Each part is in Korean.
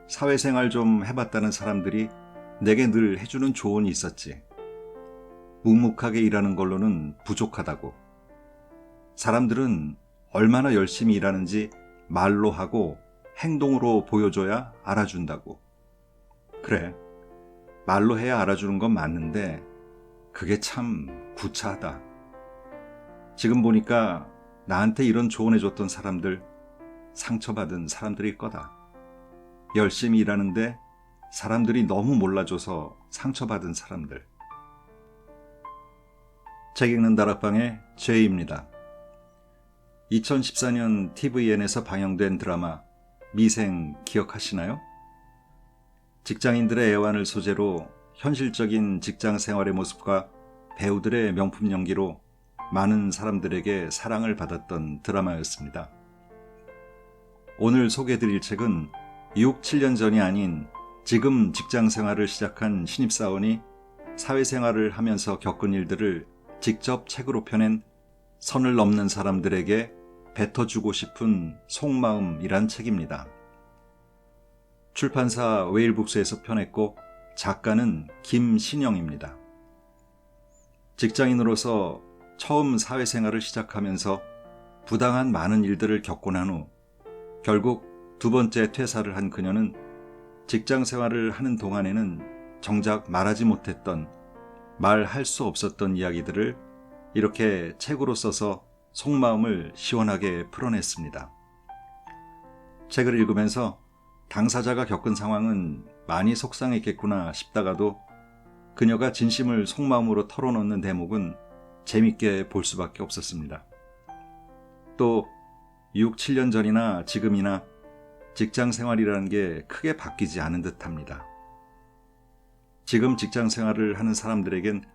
사회생활 좀 해봤다는 사람들이 내게 늘 해주는 조언이 있었지. 묵묵하게 일하는 걸로는 부족하다고. 사람들은 얼마나 열심히 일하는지 말로 하고 행동으로 보여줘야 알아준다고. 그래, 말로 해야 알아주는 건 맞는데 그게 참 구차하다. 지금 보니까 나한테 이런 조언해줬던 사람들 상처받은 사람들일 거다. 열심히 일하는데 사람들이 너무 몰라줘서 상처받은 사람들. 책 읽는 다락방의 제이입니다. 2014년 TVN에서 방영된 드라마 미생 기억하시나요? 직장인들의 애환을 소재로 현실적인 직장 생활의 모습과 배우들의 명품 연기로 많은 사람들에게 사랑을 받았던 드라마였습니다. 오늘 소개해드릴 책은 6, 7년 전이 아닌 지금 직장 생활을 시작한 신입사원이 사회생활을 하면서 겪은 일들을 직접 책으로 펴낸 선을 넘는 사람들에게 뱉어주고 싶은 속마음이란 책입니다. 출판사 웨일북스에서 펴냈고 작가는 김신영입니다. 직장인으로서 처음 사회생활을 시작하면서 부당한 많은 일들을 겪고 난 후 결국 두 번째 퇴사를 한 그녀는 직장 생활을 하는 동안에는 정작 말하지 못했던, 말할 수 없었던 이야기들을 이렇게 책으로 써서 속마음을 시원하게 풀어냈습니다. 책을 읽으면서 당사자가 겪은 상황은 많이 속상했겠구나 싶다가도 그녀가 진심을 속마음으로 털어놓는 대목은 재밌게 볼 수밖에 없었습니다. 또 6, 7년 전이나 지금이나 직장 생활이라는 게 크게 바뀌지 않은 듯합니다. 지금 직장 생활을 하는 사람들에겐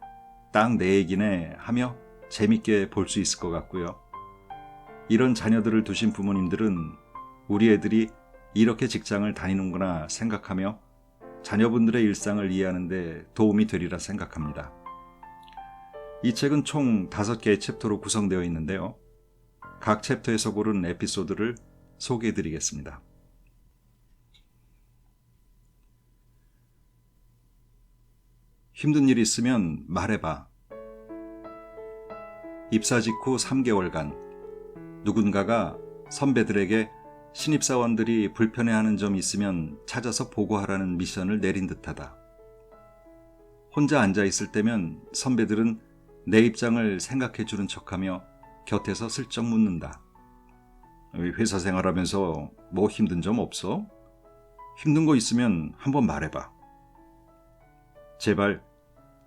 딱 내 얘기네 하며 재밌게 볼 수 있을 것 같고요. 이런 자녀들을 두신 부모님들은 우리 애들이 이렇게 직장을 다니는구나 생각하며 자녀분들의 일상을 이해하는 데 도움이 되리라 생각합니다. 이 책은 총 5개의 챕터로 구성되어 있는데요. 각 챕터에서 고른 에피소드를 소개해드리겠습니다. 힘든 일 있으면 말해봐. 입사 직후 3개월간 누군가가 선배들에게 신입사원들이 불편해하는 점이 있으면 찾아서 보고하라는 미션을 내린 듯하다. 혼자 앉아있을 때면 선배들은 내 입장을 생각해주는 척하며 곁에서 슬쩍 묻는다. 회사 생활하면서 뭐 힘든 점 없어? 힘든 거 있으면 한번 말해봐. 제발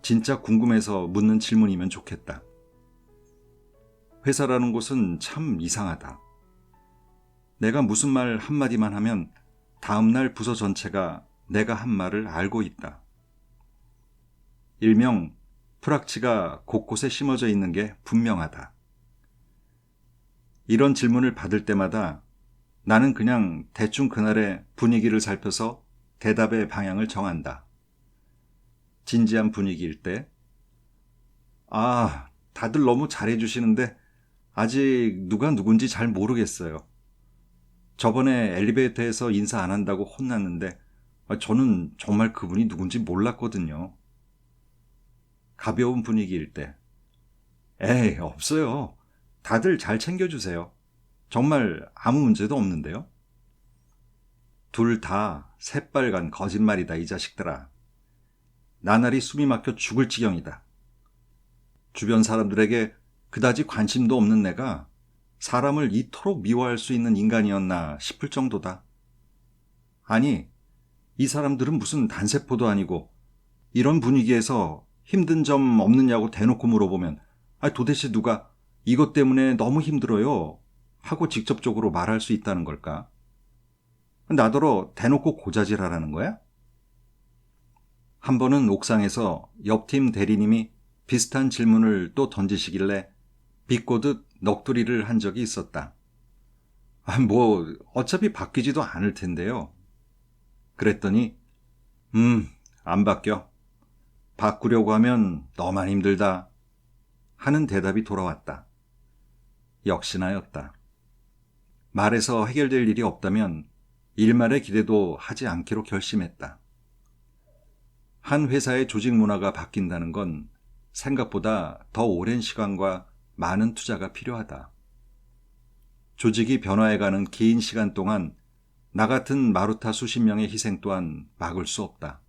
진짜 궁금해서 묻는 질문이면 좋겠다. 회사라는 곳은 참 이상하다. 내가 무슨 말 한마디만 하면 다음날 부서 전체가 내가 한 말을 알고 있다. 일명 프락치가 곳곳에 심어져 있는 게 분명하다. 이런 질문을 받을 때마다 나는 그냥 대충 그날의 분위기를 살펴서 대답의 방향을 정한다. 진지한 분위기일 때, 다들 너무 잘해주시는데 아직 누가 누군지 잘 모르겠어요. 저번에 엘리베이터에서 인사 안 한다고 혼났는데 저는 정말 그분이 누군지 몰랐거든요. 가벼운 분위기일 때, 에이, 없어요. 다들 잘 챙겨주세요. 정말 아무 문제도 없는데요. 둘 다 새빨간 거짓말이다, 이 자식들아. 나날이 숨이 막혀 죽을 지경이다. 주변 사람들에게 그다지 관심도 없는 내가 사람을 이토록 미워할 수 있는 인간이었나 싶을 정도다. 아니, 이 사람들은 무슨 단세포도 아니고 이런 분위기에서 힘든 점 없느냐고 대놓고 물어보면 도대체 누가 이것 때문에 너무 힘들어요 하고 직접적으로 말할 수 있다는 걸까? 나더러 대놓고 고자질하라는 거야? 한 번은 옥상에서 옆팀 대리님이 비슷한 질문을 또 던지시길래 비꼬듯 넋두리를 한 적이 있었다. 어차피 바뀌지도 않을 텐데요. 그랬더니 안 바뀌어. 바꾸려고 하면 너만 힘들다 하는 대답이 돌아왔다. 역시나였다. 말에서 해결될 일이 없다면 일말의 기대도 하지 않기로 결심했다. 한 회사의 조직 문화가 바뀐다는 건 생각보다 더 오랜 시간과 많은 투자가 필요하다. 조직이 변화해가는 긴 시간 동안 나 같은 마루타 수십 명의 희생 또한 막을 수 없다.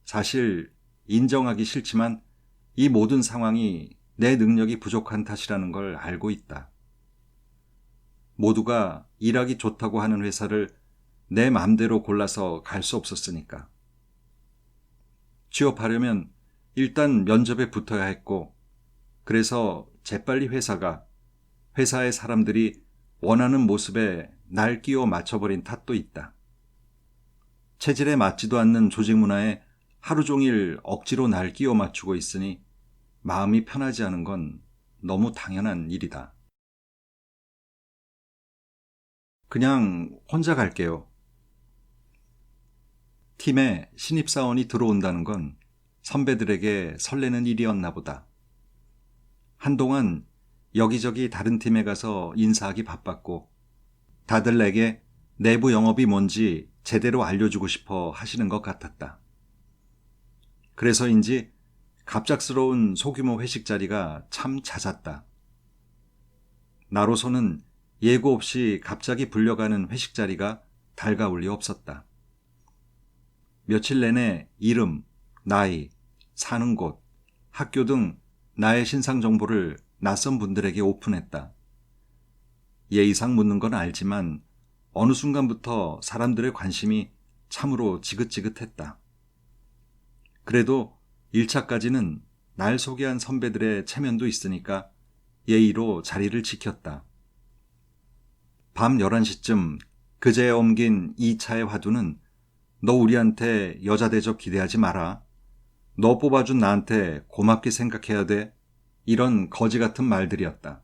사실 인정하기 싫지만 이 모든 상황이 내 능력이 부족한 탓이라는 걸 알고 있다. 모두가 일하기 좋다고 하는 회사를 내 맘대로 골라서 갈 수 없었으니까. 취업하려면 일단 면접에 붙어야 했고, 그래서 재빨리 회사의 사람들이 원하는 모습에 날 끼워 맞춰버린 탓도 있다. 체질에 맞지도 않는 조직 문화에 하루 종일 억지로 날 끼워 맞추고 있으니 마음이 편하지 않은 건 너무 당연한 일이다. 그냥 혼자 갈게요. 팀에 신입사원이 들어온다는 건 선배들에게 설레는 일이었나 보다. 한동안 여기저기 다른 팀에 가서 인사하기 바빴고 다들 내게 내부 영업이 뭔지 제대로 알려주고 싶어 하시는 것 같았다. 그래서인지 갑작스러운 소규모 회식 자리가 참 잦았다. 나로서는 예고 없이 갑자기 불려가는 회식 자리가 달가울 리 없었다. 며칠 내내 이름, 나이, 사는 곳, 학교 등 나의 신상 정보를 낯선 분들에게 오픈했다. 예의상 묻는 건 알지만 어느 순간부터 사람들의 관심이 참으로 지긋지긋했다. 그래도 1차까지는 날 소개한 선배들의 체면도 있으니까 예의로 자리를 지켰다. 밤 11시쯤 그제야 옮긴 2차의 화두는 너 우리한테 여자 대접 기대하지 마라. 너 뽑아준 나한테 고맙게 생각해야 돼. 이런 거지 같은 말들이었다.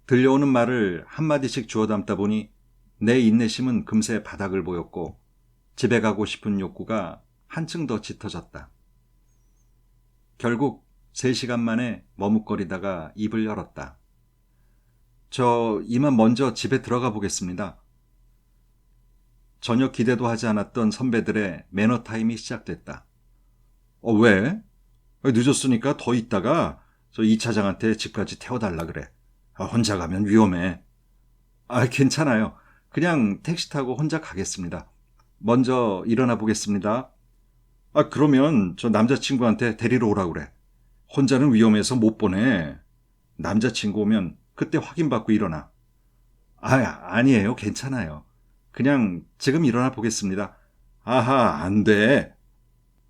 들려오는 말을 한마디씩 주워 담다 보니 내 인내심은 금세 바닥을 보였고 집에 가고 싶은 욕구가 한층 더 짙어졌다. 결국 3시간 만에 머뭇거리다가 입을 열었다. 저 이만 먼저 집에 들어가 보겠습니다. 전혀 기대도 하지 않았던 선배들의 매너 타임이 시작됐다. 왜? 늦었으니까 더 있다가 저 2차장한테 집까지 태워달라 그래. 혼자 가면 위험해. 괜찮아요. 그냥 택시 타고 혼자 가겠습니다. 먼저 일어나 보겠습니다. 그러면 저 남자친구한테 데리러 오라 그래. 혼자는 위험해서 못 보내. 남자친구 오면 그때 확인받고 일어나. 아니에요. 괜찮아요. 그냥 지금 일어나 보겠습니다. 안 돼.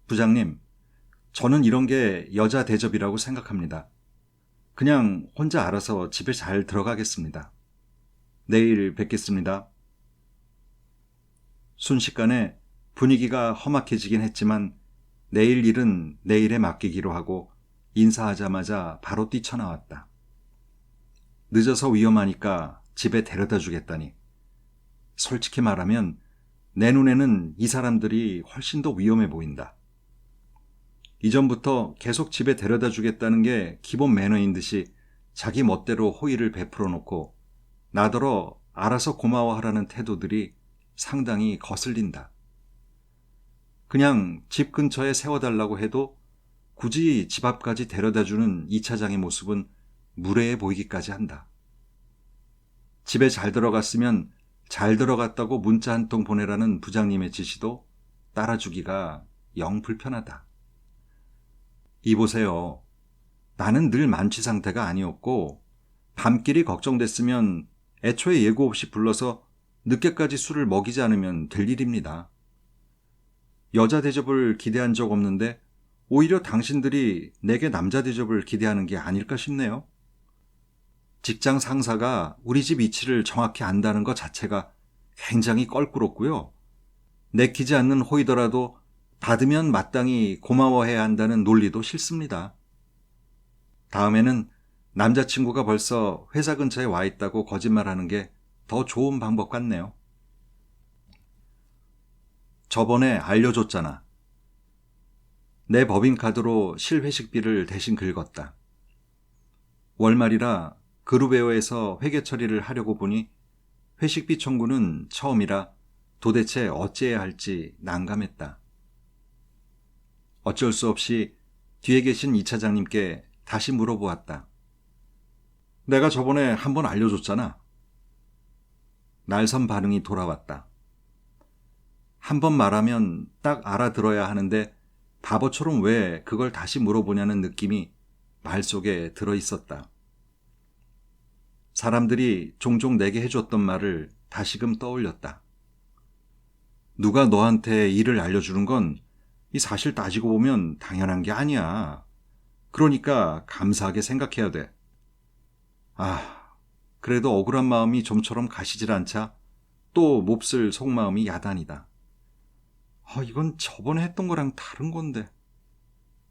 부장님, 저는 이런 게 여자 대접이라고 생각합니다. 그냥 혼자 알아서 집에 잘 들어가겠습니다. 내일 뵙겠습니다. 순식간에 분위기가 험악해지긴 했지만 내일 일은 내일에 맡기기로 하고 인사하자마자 바로 뛰쳐나왔다. 늦어서 위험하니까 집에 데려다 주겠다니. 솔직히 말하면 내 눈에는 이 사람들이 훨씬 더 위험해 보인다. 이전부터 계속 집에 데려다 주겠다는 게 기본 매너인 듯이 자기 멋대로 호의를 베풀어 놓고 나더러 알아서 고마워하라는 태도들이 상당히 거슬린다. 그냥 집 근처에 세워달라고 해도 굳이 집 앞까지 데려다주는 2차장의 모습은 무례해 보이기까지 한다. 집에 잘 들어갔으면 잘 들어갔다고 문자 한 통 보내라는 부장님의 지시도 따라주기가 영 불편하다. 이보세요. 나는 늘 만취 상태가 아니었고 밤길이 걱정됐으면 애초에 예고 없이 불러서 늦게까지 술을 먹이지 않으면 될 일입니다. 여자 대접을 기대한 적 없는데 오히려 당신들이 내게 남자 대접을 기대하는 게 아닐까 싶네요. 직장 상사가 우리 집 위치를 정확히 안다는 것 자체가 굉장히 껄끄럽고요. 내키지 않는 호의더라도 받으면 마땅히 고마워해야 한다는 논리도 싫습니다. 다음에는 남자친구가 벌써 회사 근처에 와 있다고 거짓말하는 게 더 좋은 방법 같네요. 저번에 알려줬잖아. 내 법인카드로 실회식비를 대신 긁었다. 월말이라 그룹웨어에서 회계 처리를 하려고 보니 회식비 청구는 처음이라 도대체 어찌해야 할지 난감했다. 어쩔 수 없이 뒤에 계신 이 차장님께 다시 물어보았다. 내가 저번에 한번 알려줬잖아. 날선 반응이 돌아왔다. 한 번 말하면 딱 알아들어야 하는데 바보처럼 왜 그걸 다시 물어보냐는 느낌이 말 속에 들어있었다. 사람들이 종종 내게 해줬던 말을 다시금 떠올렸다. 누가 너한테 일을 알려주는 건 이 사실 따지고 보면 당연한 게 아니야. 그러니까 감사하게 생각해야 돼. 그래도 억울한 마음이 좀처럼 가시질 않자 또 몹쓸 속마음이 야단이다. 이건 저번에 했던 거랑 다른 건데.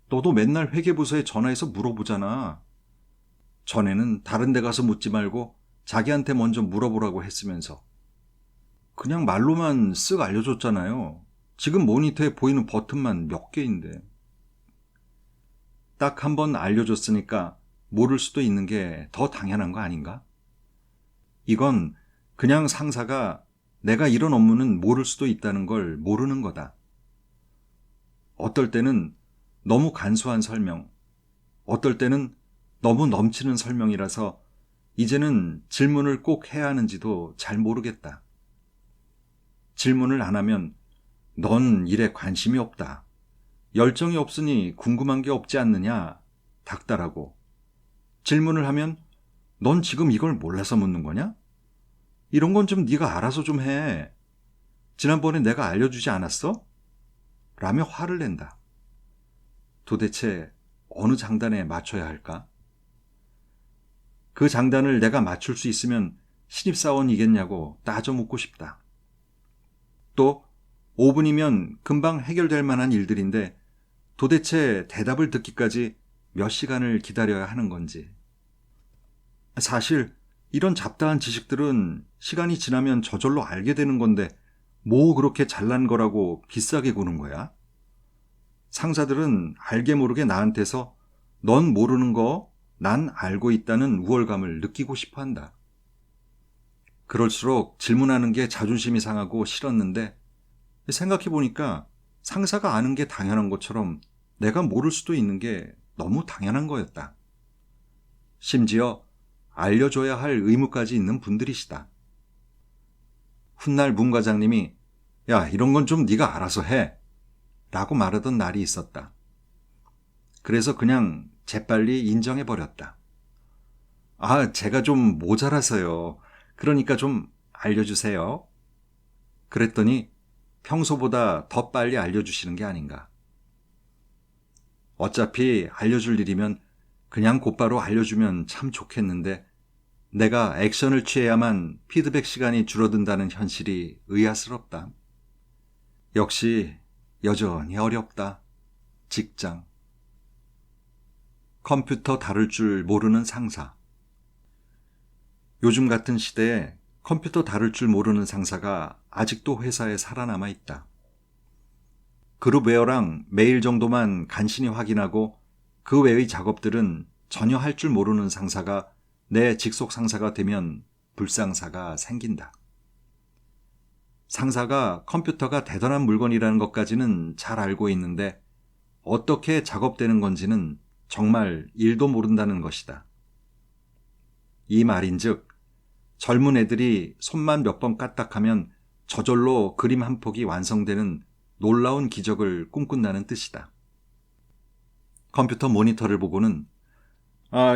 너도 맨날 회계부서에 전화해서 물어보잖아. 전에는 다른 데 가서 묻지 말고 자기한테 먼저 물어보라고 했으면서. 그냥 말로만 쓱 알려줬잖아요. 지금 모니터에 보이는 버튼만 몇 개인데. 딱 한 번 알려줬으니까 모를 수도 있는 게 더 당연한 거 아닌가? 이건 그냥 상사가 내가 이런 업무는 모를 수도 있다는 걸 모르는 거다. 어떨 때는 너무 간소한 설명, 어떨 때는 너무 넘치는 설명이라서 이제는 질문을 꼭 해야 하는지도 잘 모르겠다. 질문을 안 하면 넌 일에 관심이 없다. 열정이 없으니 궁금한 게 없지 않느냐 닥달하고, 질문을 하면 넌 지금 이걸 몰라서 묻는 거냐? 이런 건 좀 네가 알아서 좀 해. 지난번에 내가 알려주지 않았어? 라며 화를 낸다. 도대체 어느 장단에 맞춰야 할까? 그 장단을 내가 맞출 수 있으면 신입사원이겠냐고 따져 묻고 싶다. 또 5분이면 금방 해결될 만한 일들인데 도대체 대답을 듣기까지 몇 시간을 기다려야 하는 건지. 사실 이런 잡다한 지식들은 시간이 지나면 저절로 알게 되는 건데 뭐 그렇게 잘난 거라고 비싸게 구는 거야? 상사들은 알게 모르게 나한테서 넌 모르는 거 난 알고 있다는 우월감을 느끼고 싶어 한다. 그럴수록 질문하는 게 자존심이 상하고 싫었는데 생각해보니까 상사가 아는 게 당연한 것처럼 내가 모를 수도 있는 게 너무 당연한 거였다. 심지어 알려줘야 할 의무까지 있는 분들이시다. 훗날 문 과장님이 야, 이런 건 좀 네가 알아서 해 라고 말하던 날이 있었다. 그래서 그냥 재빨리 인정해버렸다. 제가 좀 모자라서요. 그러니까 좀 알려주세요. 그랬더니 평소보다 더 빨리 알려주시는 게 아닌가. 어차피 알려줄 일이면 그냥 곧바로 알려주면 참 좋겠는데 내가 액션을 취해야만 피드백 시간이 줄어든다는 현실이 의아스럽다. 역시 여전히 어렵다. 직장. 컴퓨터 다룰 줄 모르는 상사. 요즘 같은 시대에 컴퓨터 다룰 줄 모르는 상사가 아직도 회사에 살아남아 있다. 그룹웨어랑 메일 정도만 간신히 확인하고 그 외의 작업들은 전혀 할 줄 모르는 상사가 내 직속 상사가 되면 불상사가 생긴다. 상사가 컴퓨터가 대단한 물건이라는 것까지는 잘 알고 있는데 어떻게 작업되는 건지는 정말 일도 모른다는 것이다. 이 말인즉 젊은 애들이 손만 몇 번 까딱하면 저절로 그림 한 폭이 완성되는 놀라운 기적을 꿈꾼다는 뜻이다. 컴퓨터 모니터를 보고는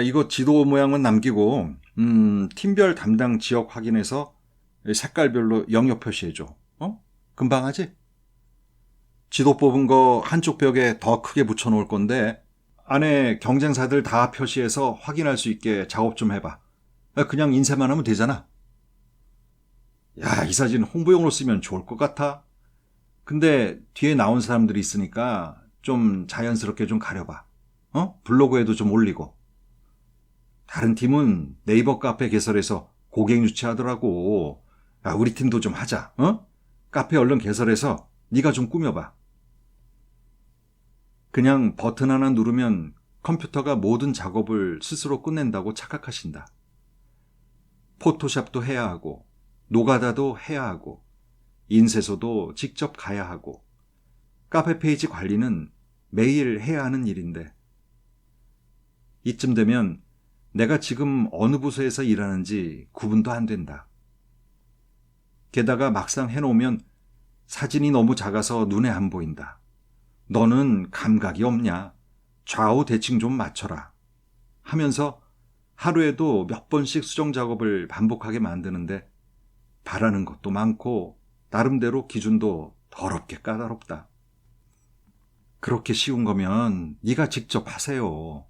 이거 지도 모양은 남기고 팀별 담당 지역 확인해서 색깔별로 영역 표시해줘. 금방 하지? 지도 뽑은 거 한쪽 벽에 더 크게 붙여놓을 건데 안에 경쟁사들 다 표시해서 확인할 수 있게 작업 좀 해봐. 그냥 인쇄만 하면 되잖아. 야, 이 사진 홍보용으로 쓰면 좋을 것 같아. 근데 뒤에 나온 사람들이 있으니까 좀 자연스럽게 좀 가려봐. 블로그에도 좀 올리고. 다른 팀은 네이버 카페 개설해서 고객 유치하더라고. 야, 우리 팀도 좀 하자. 카페 얼른 개설해서 네가 좀 꾸며봐. 그냥 버튼 하나 누르면 컴퓨터가 모든 작업을 스스로 끝낸다고 착각하신다. 포토샵도 해야 하고, 노가다도 해야 하고, 인쇄소도 직접 가야 하고, 카페 페이지 관리는 매일 해야 하는 일인데, 이쯤 되면 내가 지금 어느 부서에서 일하는지 구분도 안 된다. 게다가 막상 해놓으면 사진이 너무 작아서 눈에 안 보인다. 너는 감각이 없냐? 좌우 대칭 좀 맞춰라. 하면서 하루에도 몇 번씩 수정 작업을 반복하게 만드는데 바라는 것도 많고 나름대로 기준도 더럽게 까다롭다. 그렇게 쉬운 거면 네가 직접 하세요.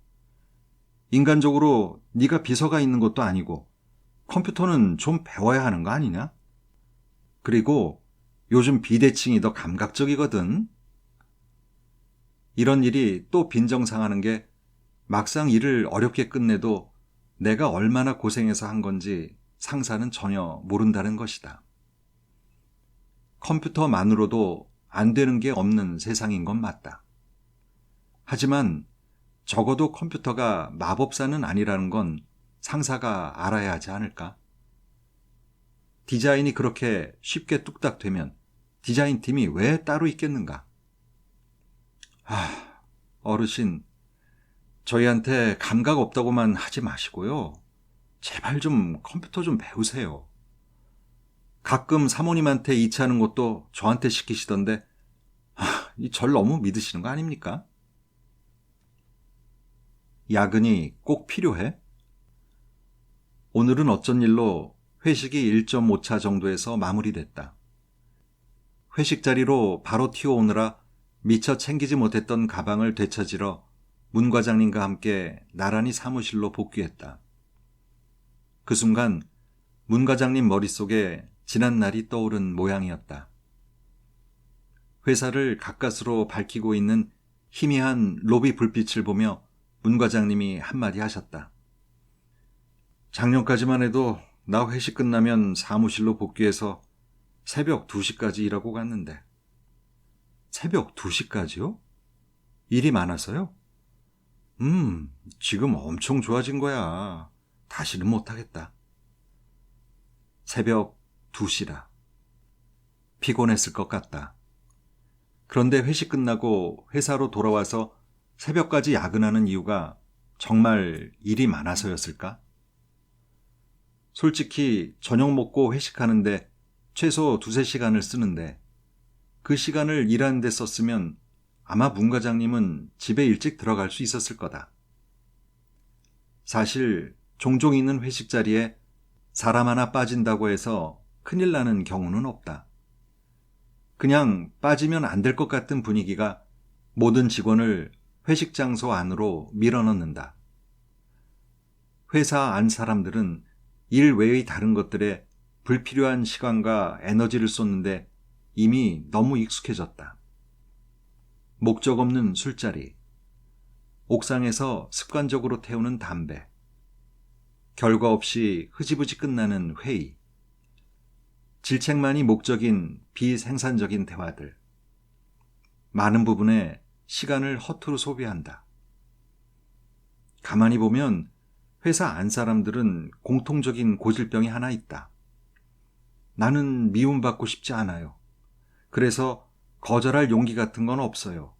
인간적으로 네가 비서가 있는 것도 아니고 컴퓨터는 좀 배워야 하는 거 아니냐? 그리고 요즘 비대칭이 더 감각적이거든. 이런 일이 또 빈정상하는 게 막상 일을 어렵게 끝내도 내가 얼마나 고생해서 한 건지 상사는 전혀 모른다는 것이다. 컴퓨터만으로도 안 되는 게 없는 세상인 건 맞다. 하지만 적어도 컴퓨터가 마법사는 아니라는 건 상사가 알아야 하지 않을까? 디자인이 그렇게 쉽게 뚝딱 되면 디자인팀이 왜 따로 있겠는가? 어르신, 저희한테 감각 없다고만 하지 마시고요. 제발 좀 컴퓨터 좀 배우세요. 가끔 사모님한테 이치하는 것도 저한테 시키시던데 절 너무 믿으시는 거 아닙니까? 야근이 꼭 필요해? 오늘은 어쩐 일로 회식이 1.5차 정도에서 마무리됐다. 회식 자리로 바로 튀어오느라 미처 챙기지 못했던 가방을 되찾으러 문 과장님과 함께 나란히 사무실로 복귀했다. 그 순간 문 과장님 머릿속에 지난 날이 떠오른 모양이었다. 회사를 가까스로 밝히고 있는 희미한 로비 불빛을 보며 문 과장님이 한마디 하셨다. 작년까지만 해도 나 회식 끝나면 사무실로 복귀해서 새벽 2시까지 일하고 갔는데. 새벽 2시까지요? 일이 많아서요? 지금 엄청 좋아진 거야. 다시는 못하겠다. 새벽 2시라. 피곤했을 것 같다. 그런데 회식 끝나고 회사로 돌아와서 새벽까지 야근하는 이유가 정말 일이 많아서였을까? 솔직히 저녁 먹고 회식하는데 최소 2-3시간을 쓰는데 그 시간을 일하는 데 썼으면 아마 문 과장님은 집에 일찍 들어갈 수 있었을 거다. 사실 종종 있는 회식 자리에 사람 하나 빠진다고 해서 큰일 나는 경우는 없다. 그냥 빠지면 안 될 것 같은 분위기가 모든 직원을 회식 장소 안으로 밀어넣는다. 회사 안 사람들은 일 외의 다른 것들에 불필요한 시간과 에너지를 쏟는데 이미 너무 익숙해졌다. 목적 없는 술자리, 옥상에서 습관적으로 태우는 담배, 결과 없이 흐지부지 끝나는 회의, 질책만이 목적인 비생산적인 대화들, 많은 부분에 시간을 허투루 소비한다. 가만히 보면 회사 안 사람들은 공통적인 고질병이 하나 있다. 나는 미움받고 싶지 않아요. 그래서 거절할 용기 같은 건 없어요.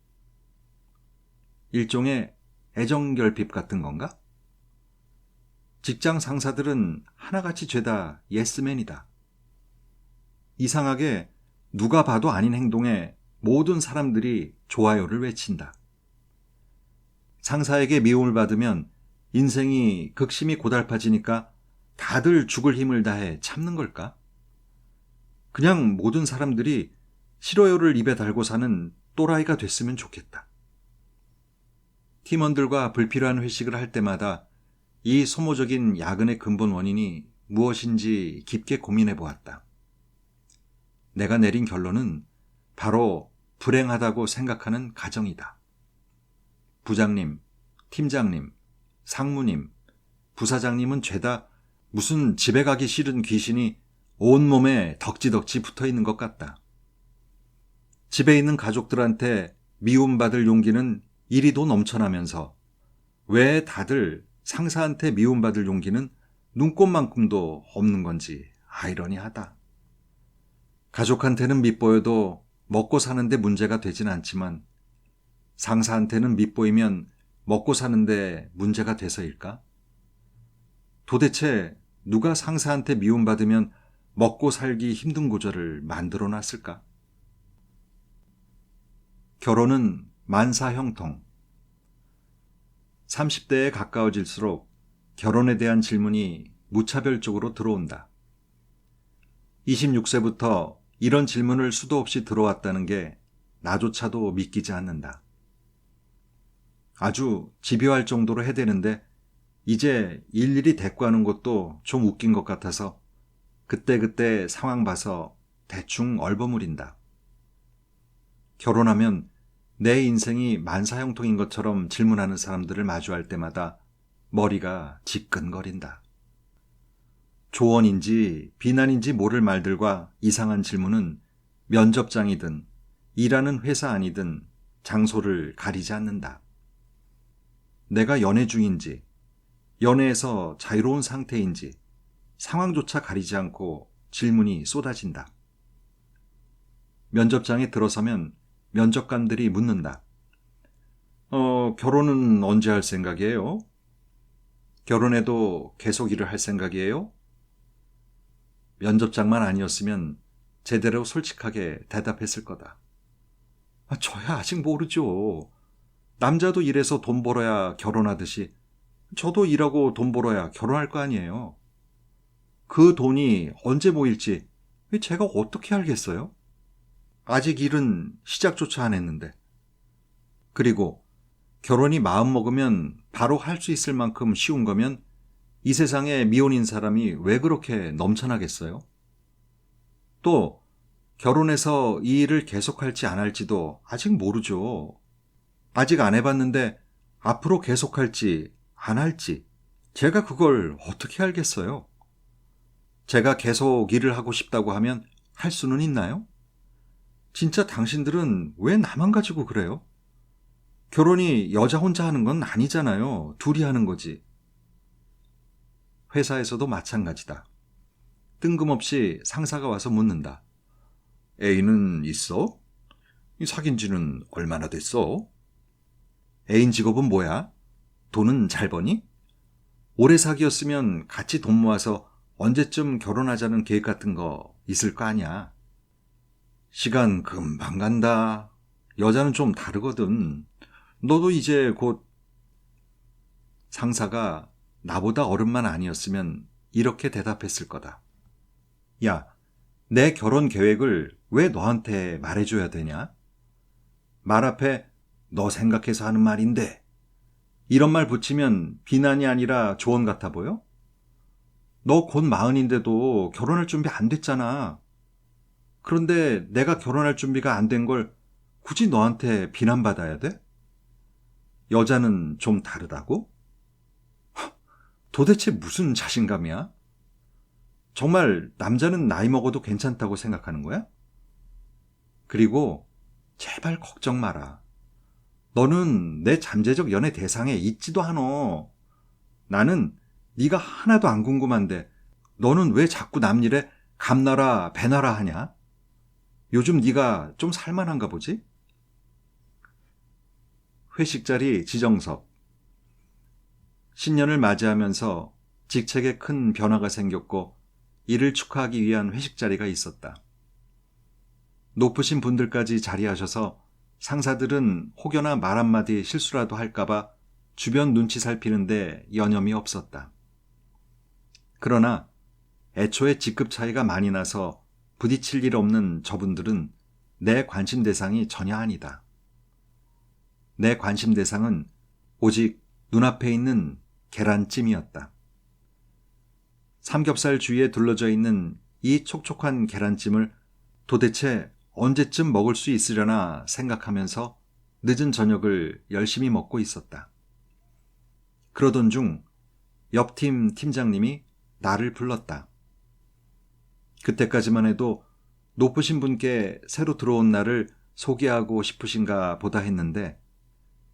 일종의 애정결핍 같은 건가? 직장 상사들은 하나같이 죄다 예스맨이다. 이상하게 누가 봐도 아닌 행동에 모든 사람들이 좋아요를 외친다. 상사에게 미움을 받으면 인생이 극심히 고달파지니까 다들 죽을 힘을 다해 참는 걸까? 그냥 모든 사람들이 싫어요를 입에 달고 사는 또라이가 됐으면 좋겠다. 팀원들과 불필요한 회식을 할 때마다 이 소모적인 야근의 근본 원인이 무엇인지 깊게 고민해 보았다. 내가 내린 결론은 바로 불행하다고 생각하는 가정이다. 부장님, 팀장님, 상무님, 부사장님은 죄다 무슨 집에 가기 싫은 귀신이 온몸에 덕지덕지 붙어 있는 것 같다. 집에 있는 가족들한테 미움받을 용기는 이리도 넘쳐나면서 왜 다들 상사한테 미움받을 용기는 눈꼽만큼도 없는 건지 아이러니하다. 가족한테는 밉보여도 먹고 사는데 문제가 되진 않지만 상사한테는 밉보이면 먹고 사는데 문제가 돼서일까? 도대체 누가 상사한테 미움받으면 먹고 살기 힘든 구조를 만들어 놨을까? 결혼은 만사형통. 30대에 가까워질수록 결혼에 대한 질문이 무차별적으로 들어온다. 26세부터 이런 질문을 수도 없이 들어왔다는 게 나조차도 믿기지 않는다. 아주 집요할 정도로 해대는데 이제 일일이 대꾸하는 것도 좀 웃긴 것 같아서 그때그때 상황 봐서 대충 얼버무린다. 결혼하면 내 인생이 만사형통인 것처럼 질문하는 사람들을 마주할 때마다 머리가 지끈거린다. 조언인지 비난인지 모를 말들과 이상한 질문은 면접장이든 일하는 회사 아니든 장소를 가리지 않는다. 내가 연애 중인지, 연애에서 자유로운 상태인지 상황조차 가리지 않고 질문이 쏟아진다. 면접장에 들어서면 면접관들이 묻는다. 결혼은 언제 할 생각이에요? 결혼해도 계속 일을 할 생각이에요? 면접장만 아니었으면 제대로 솔직하게 대답했을 거다. 저야 아직 모르죠. 남자도 일해서 돈 벌어야 결혼하듯이 저도 일하고 돈 벌어야 결혼할 거 아니에요. 그 돈이 언제 모일지 제가 어떻게 알겠어요? 아직 일은 시작조차 안 했는데. 그리고 결혼이 마음먹으면 바로 할 수 있을 만큼 쉬운 거면 이 세상에 미혼인 사람이 왜 그렇게 넘쳐나겠어요? 또 결혼해서 이 일을 계속할지 안 할지도 아직 모르죠. 아직 안 해봤는데 앞으로 계속할지 안 할지 제가 그걸 어떻게 알겠어요? 제가 계속 일을 하고 싶다고 하면 할 수는 있나요? 진짜 당신들은 왜 나만 가지고 그래요? 결혼이 여자 혼자 하는 건 아니잖아요. 둘이 하는 거지. 회사에서도 마찬가지다. 뜬금없이 상사가 와서 묻는다. 애인은 있어? 사귄 지는 얼마나 됐어? 애인 직업은 뭐야? 돈은 잘 버니? 오래 사귀었으면 같이 돈 모아서 언제쯤 결혼하자는 계획 같은 거 있을 거 아니야. 시간 금방 간다. 여자는 좀 다르거든. 너도 이제 곧. 상사가 나보다 어른만 아니었으면 이렇게 대답했을 거다. 야, 내 결혼 계획을 왜 너한테 말해줘야 되냐? 말 앞에 너 생각해서 하는 말인데 이런 말 붙이면 비난이 아니라 조언 같아 보여? 너 곧 40인데도 결혼할 준비 안 됐잖아. 그런데 내가 결혼할 준비가 안 된 걸 굳이 너한테 비난받아야 돼? 여자는 좀 다르다고? 도대체 무슨 자신감이야? 정말 남자는 나이 먹어도 괜찮다고 생각하는 거야? 그리고 제발 걱정 마라. 너는 내 잠재적 연애 대상에 있지도 않어. 나는 네가 하나도 안 궁금한데 너는 왜 자꾸 남 일에 감나라 배나라 하냐? 요즘 네가 좀 살만한가 보지? 회식 자리 지정석. 신년을 맞이하면서 직책에 큰 변화가 생겼고 이를 축하하기 위한 회식 자리가 있었다. 높으신 분들까지 자리하셔서 상사들은 혹여나 말 한마디 실수라도 할까봐 주변 눈치 살피는데 여념이 없었다. 그러나 애초에 직급 차이가 많이 나서 부딪힐 일 없는 저분들은 내 관심 대상이 전혀 아니다. 내 관심 대상은 오직 눈앞에 있는 계란찜이었다. 삼겹살 주위에 둘러져 있는 이 촉촉한 계란찜을 도대체 언제쯤 먹을 수 있으려나 생각하면서 늦은 저녁을 열심히 먹고 있었다. 그러던 중 옆팀 팀장님이 나를 불렀다. 그때까지만 해도 높으신 분께 새로 들어온 나를 소개하고 싶으신가 보다 했는데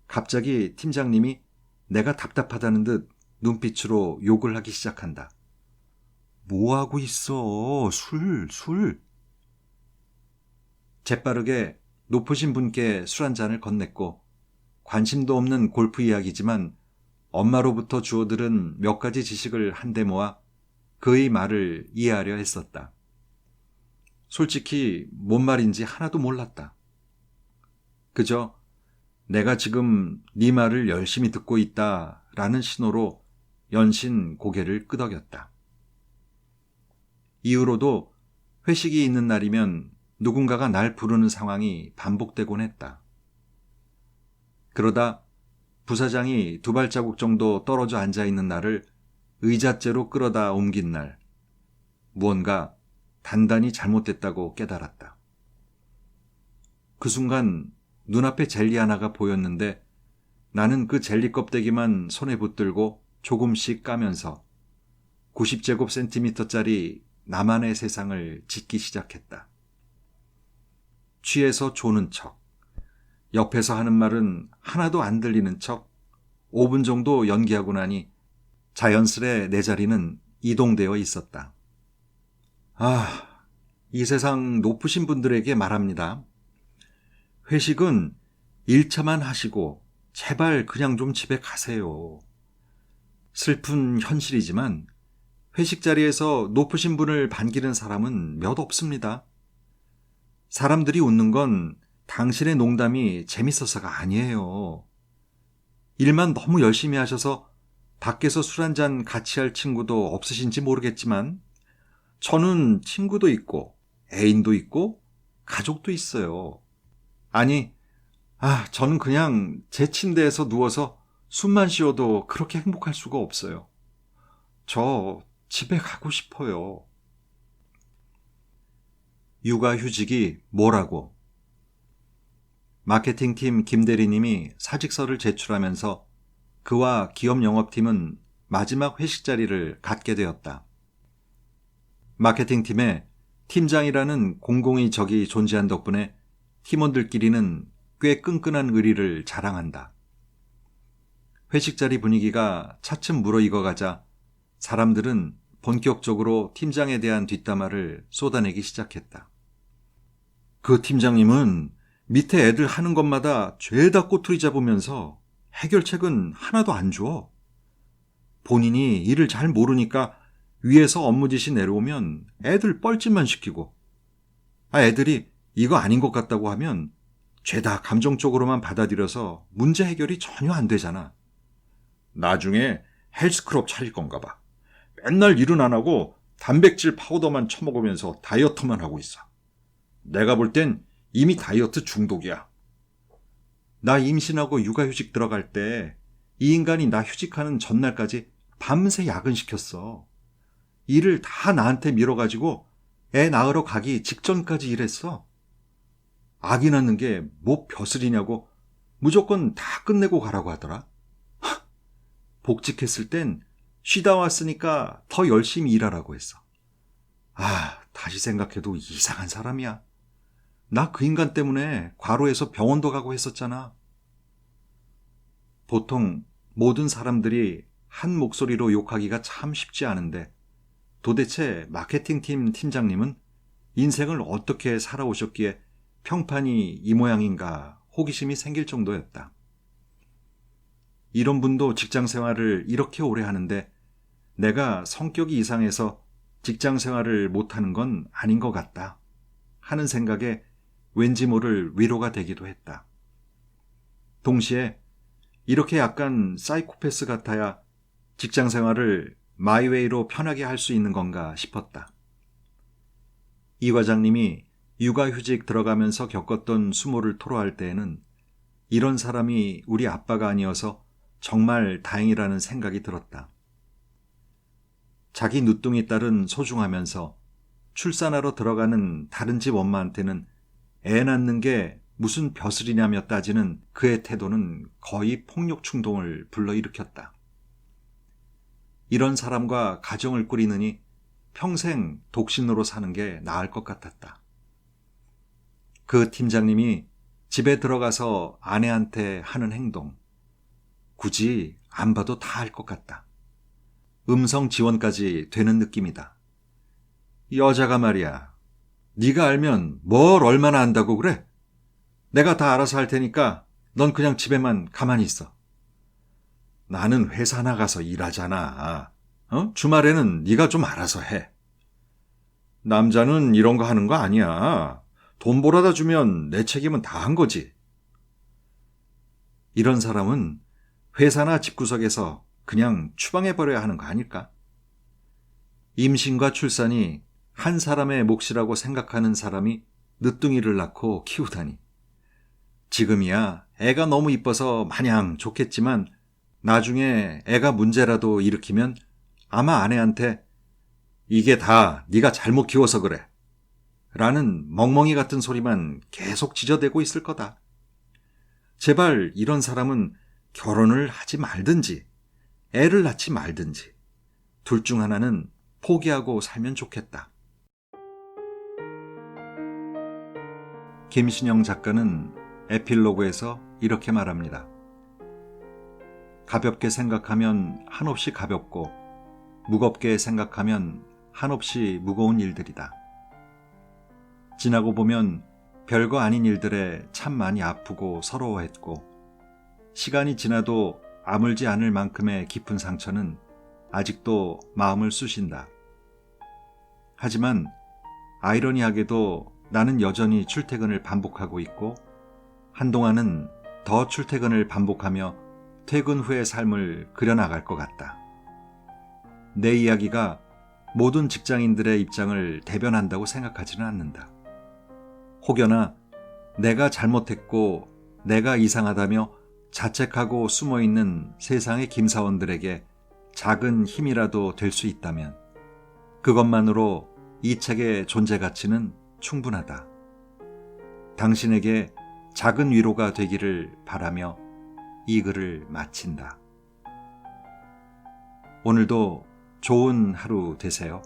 갑자기 팀장님이 내가 답답하다는 듯 눈빛으로 욕을 하기 시작한다. 뭐 하고 있어? 술. 재빠르게 높으신 분께 술 한 잔을 건넸고 관심도 없는 골프 이야기지만 엄마로부터 주워들은 몇 가지 지식을 한데 모아 그의 말을 이해하려 했었다. 솔직히 뭔 말인지 하나도 몰랐다. 그저 내가 지금 네 말을 열심히 듣고 있다라는 신호로 연신 고개를 끄덕였다. 이후로도 회식이 있는 날이면 누군가가 날 부르는 상황이 반복되곤 했다. 그러다 부사장이 2발자국 정도 떨어져 앉아있는 나를 의자째로 끌어다 옮긴 날, 무언가 단단히 잘못됐다고 깨달았다. 그 순간 눈앞에 젤리 하나가 보였는데 나는 그 젤리 껍데기만 손에 붙들고 조금씩 까면서 90제곱센티미터짜리 나만의 세상을 짓기 시작했다. 취해서 조는 척, 옆에서 하는 말은 하나도 안 들리는 척 5분 정도 연기하고 나니 자연스레 내 자리는 이동되어 있었다. 이 세상 높으신 분들에게 말합니다. 회식은 1차만 하시고 제발 그냥 좀 집에 가세요. 슬픈 현실이지만 회식 자리에서 높으신 분을 반기는 사람은 몇 없습니다. 사람들이 웃는 건 당신의 농담이 재밌어서가 아니에요. 일만 너무 열심히 하셔서 밖에서 술 한잔 같이 할 친구도 없으신지 모르겠지만 저는 친구도 있고 애인도 있고 가족도 있어요. 아니, 저는 그냥 제 침대에서 누워서 숨만 쉬어도 그렇게 행복할 수가 없어요. 저 집에 가고 싶어요. 육아휴직이 뭐라고? 마케팅팀 김 대리님이 사직서를 제출하면서 그와 기업 영업팀은 마지막 회식 자리를 갖게 되었다. 마케팅팀에 팀장이라는 공공의 적이 존재한 덕분에 팀원들끼리는 꽤 끈끈한 의리를 자랑한다. 회식 자리 분위기가 차츰 무르익어가자 사람들은 본격적으로 팀장에 대한 뒷담화를 쏟아내기 시작했다. 그 팀장님은 밑에 애들 하는 것마다 죄다 꼬투리 잡으면서 해결책은 하나도 안 줘. 본인이 일을 잘 모르니까 위에서 업무 지시 내려오면 애들 뻘짓만 시키고, 애들이 이거 아닌 것 같다고 하면 죄다 감정적으로만 받아들여서 문제 해결이 전혀 안 되잖아. 나중에 헬스클럽 차릴 건가 봐. 맨날 일은 안 하고 단백질 파우더만 처먹으면서 다이어트만 하고 있어. 내가 볼 땐 이미 다이어트 중독이야. 나 임신하고 육아휴직 들어갈 때 이 인간이 나 휴직하는 전날까지 밤새 야근시켰어. 일을 다 나한테 밀어가지고 애 낳으러 가기 직전까지 일했어. 아기 낳는 게 뭐 벼슬이냐고 무조건 다 끝내고 가라고 하더라. 복직했을 땐 쉬다 왔으니까 더 열심히 일하라고 했어. 다시 생각해도 이상한 사람이야. 나 그 인간 때문에 과로해서 병원도 가고 했었잖아. 보통 모든 사람들이 한 목소리로 욕하기가 참 쉽지 않은데 도대체 마케팅팀 팀장님은 인생을 어떻게 살아오셨기에 평판이 이 모양인가 호기심이 생길 정도였다. 이런 분도 직장 생활을 이렇게 오래 하는데 내가 성격이 이상해서 직장 생활을 못하는 건 아닌 것 같다 하는 생각에 왠지 모를 위로가 되기도 했다. 동시에 이렇게 약간 사이코패스 같아야 직장 생활을 마이웨이로 편하게 할 수 있는 건가 싶었다. 이 과장님이 육아휴직 들어가면서 겪었던 수모를 토로할 때에는 이런 사람이 우리 아빠가 아니어서 정말 다행이라는 생각이 들었다. 자기 누뚱이 딸은 소중하면서 출산하러 들어가는 다른 집 엄마한테는 애 낳는 게 무슨 벼슬이냐며 따지는 그의 태도는 거의 폭력 충동을 불러일으켰다. 이런 사람과 가정을 꾸리느니 평생 독신으로 사는 게 나을 것 같았다. 그 팀장님이 집에 들어가서 아내한테 하는 행동. 굳이 안 봐도 다 알 것 같다. 음성 지원까지 되는 느낌이다. 여자가 말이야. 네가 알면 뭘 얼마나 안다고 그래? 내가 다 알아서 할 테니까 넌 그냥 집에만 가만히 있어. 나는 회사 나가서 일하잖아. 주말에는 네가 좀 알아서 해. 남자는 이런 거 하는 거 아니야. 돈 벌어다 주면 내 책임은 다 한 거지. 이런 사람은 회사나 집구석에서 그냥 추방해버려야 하는 거 아닐까? 임신과 출산이 한 사람의 몫이라고 생각하는 사람이 늦둥이를 낳고 키우다니. 지금이야 애가 너무 이뻐서 마냥 좋겠지만 나중에 애가 문제라도 일으키면 아마 아내한테 이게 다 네가 잘못 키워서 그래 라는 멍멍이 같은 소리만 계속 지저대고 있을 거다. 제발 이런 사람은 결혼을 하지 말든지 애를 낳지 말든지 둘 중 하나는 포기하고 살면 좋겠다. 김신영 작가는 에필로그에서 이렇게 말합니다. 가볍게 생각하면 한없이 가볍고 무겁게 생각하면 한없이 무거운 일들이다. 지나고 보면 별거 아닌 일들에 참 많이 아프고 서러워했고 시간이 지나도 아물지 않을 만큼의 깊은 상처는 아직도 마음을 쑤신다. 하지만 아이러니하게도 나는 여전히 출퇴근을 반복하고 있고 한동안은 더 출퇴근을 반복하며 퇴근 후의 삶을 그려나갈 것 같다. 내 이야기가 모든 직장인들의 입장을 대변한다고 생각하지는 않는다. 혹여나 내가 잘못했고 내가 이상하다며 자책하고 숨어있는 세상의 김사원들에게 작은 힘이라도 될 수 있다면 그것만으로 이 책의 존재 가치는 충분하다. 당신에게 작은 위로가 되기를 바라며 이 글을 마친다. 오늘도 좋은 하루 되세요.